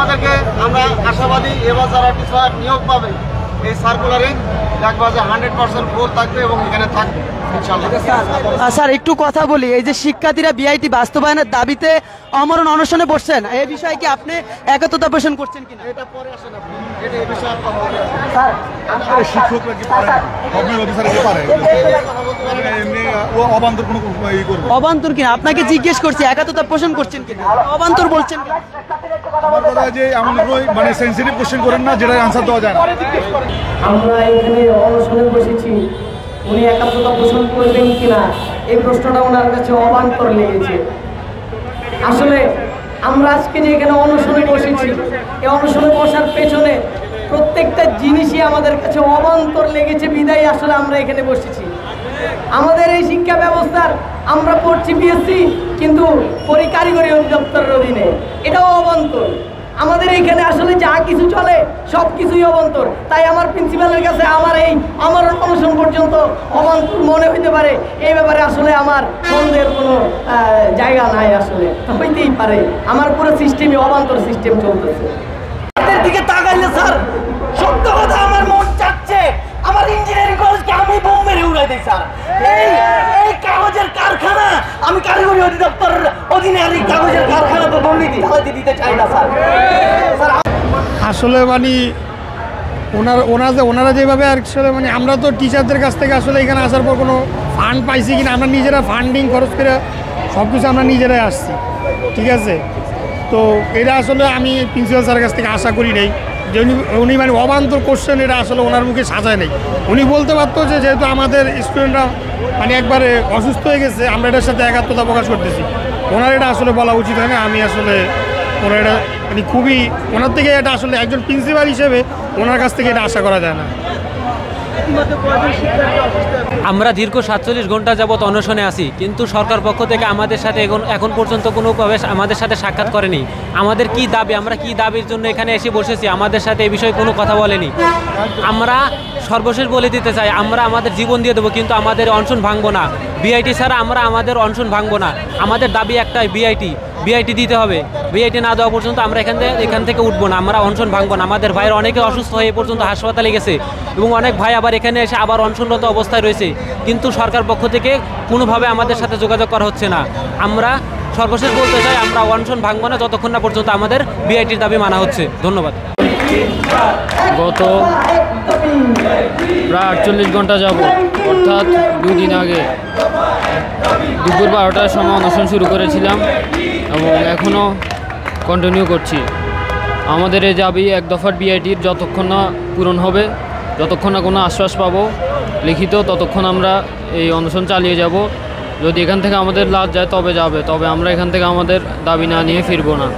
আমাদেরকে আমরা আশাবাদী এবার যারা টিচার নিয়োগ পাবে এই সার্কুলারে দেখবা যে 100% ফুল থাকবে এবং এখানে থাকবে ইনশাআল্লাহ। স্যার একটু কথা বলি, এই যে শিক্ষার্থীরা বিআইটি বাস্তবায়নের দাবিতে অমরণ অনশনে বসছেন, এই বিষয়ে কি আপনি একত্রতা পোষণ করছেন কিনা? এটা পরে আসেন আপনি, এটা এই বিষয়ে কথা বলতে স্যার শিক্ষকরা কি পারে, গভর্নমেন্ট অফিসার কি পারে, এমনি অবান্তর কোনো ই করবে? অবান্তর কিনা আপনাকে জিজ্ঞেস করছি, একত্রতা পোষণ করছেন কিনা, অবান্তর বলছেন কিনা? আমার কথা যে এমন মানে সেন্সিটিভ কোশ্চেন করেন না যেটা আনসার দেওয়া যায় না। আমরা এখানে অনশনে বসেছি, উনি একাত্মতা পোষণ করবেন কিনা এই প্রশ্নটা ওনার কাছে অবান্তর লেগেছে। আসলে আমরা আজকে যে এখানে অনশনে বসেছি, এই অনশনে বসার পেছনে প্রত্যেকটা জিনিসই আমাদের কাছে অবান্তর লেগেছে বিদায় আসলে আমরা এখানে বসেছি। আমাদের এই শিক্ষা ব্যবস্থার আমরা পড়ছি বিএসসি, কিন্তু পরি কারিগরি অধিদপ্তরের অধীনে, এটাও অবান্তর। আমাদের এইখানে আসলে যা কিছু চলে সব কিছুই অবান্তর। তাই আমার প্রিন্সিপালের কাছে আমার অনশন পর্যন্ত অবান্তর মনে হইতে পারে, এই ব্যাপারে আসলে আমার সন্দেহের কোনো জায়গা নাই। আসলে হইতেই পারে, আমার পুরো সিস্টেমই অবান্তর সিস্টেম চলতেছে। তাদের দিকে তাকাইলে স্যার সত্য কথা আমার মন চাচ্ছে আমার ইঞ্জিনিয়ারিং কলেজকে আমি বোম মেরে উড়াই দিই স্যার। এই কাগজের কারখানা আমি কারিগরি অধিদপ্তরের অধীনে, আর এই কাগজের কারখানা তো দুর্নীতি চালাতে দিতে চাই না স্যার। আসলে মানে ওনারা যেভাবে আসলে মানে আমরা তো টিচারদের কাছ থেকে আসলে এখানে আসার পর কোনো ফান্ড পাইছি কিনা, আমরা নিজেরা ফান্ডিং খরচ করে সব কিছু আমরা নিজেরাই আসছি, ঠিক আছে। তো এটা আসলে আমি প্রিন্সিপাল স্যারের কাছ থেকে আশা করি নাই যে উনি মানে অবান্তর কোশ্চেন এটা আসলে ওনার মুখে সাজায় নেই। উনি বলতে পারতো যে যেহেতু আমাদের স্টুডেন্টরা মানে একবারে অসুস্থ হয়ে গেছে, আমরা এটার সাথে একাত্মতা প্রকাশ করতেছি, ওনার এটা আসলে বলা উচিত হয় না। আমি আসলে ওনার এটা মানে খুবই ওনার থেকে এটা আসলে একজন প্রিন্সিপাল হিসেবে ওনার কাছ থেকে এটা আশা করা যায় না। আমরা দীর্ঘ 47 ঘন্টা যাবৎ অনশনে আছি, কিন্তু সরকার পক্ষ থেকে আমাদের সাথে এখন পর্যন্ত কোনোভাবে আমাদের সাথে সাক্ষাৎ করেনি। আমাদের কি দাবি, আমরা কি দাবির জন্য এখানে এসে বসেছি, আমাদের সাথে এই বিষয়ে কোনো কথা বলেনি। আমরা সর্বশেষ বলে দিতে চাই, আমরা আমাদের জীবন দিয়ে দেবো, কিন্তু আমাদের অনশন ভাঙবো না। বিআইটি ছাড়া আমরা আমাদের অনশন ভাঙবো না। আমাদের দাবি একটাই, বিআইটি দিতে হবে। বিআইটি না দেওয়া পর্যন্ত আমরা এখান থেকে উঠবো না, আমরা অনশন ভাঙবো না। আমাদের ভাইয়ের অনেকে অসুস্থ হয়ে পর্যন্ত হাসপাতালে গেছে এবং অনেক ভাই আবার এখানে এসে আবার অনশনরত অবস্থায় রয়েছে, কিন্তু সরকার পক্ষ থেকে কোনোভাবে আমাদের সাথে যোগাযোগ করা হচ্ছে না। আমরা সর্বশেষ বলতে চাই, আমরা অনশন ভাঙবো না যতক্ষণ না পর্যন্ত আমাদের বিআইটির দাবি মানা হচ্ছে। ধন্যবাদ। গত প্রায় 48 ঘন্টা যাব, অর্থাৎ 2 দিন আগে দুপুর 12টার সময় অনশন শুরু করেছিলাম এবং এখনও কন্টিনিউ করছি। আমাদের এই দাবি এক দফার বিআইটির যতক্ষণ না পূরণ হবে, যতক্ষণ না কোনো আশ্বাস পাবো লিখিত, ততক্ষণ আমরা এই অনশন চালিয়ে যাব। যদি এখান থেকে আমাদের লাভ যায় তবে আমরা এখান থেকে আমাদের দাবি না নিয়ে ফিরবো না।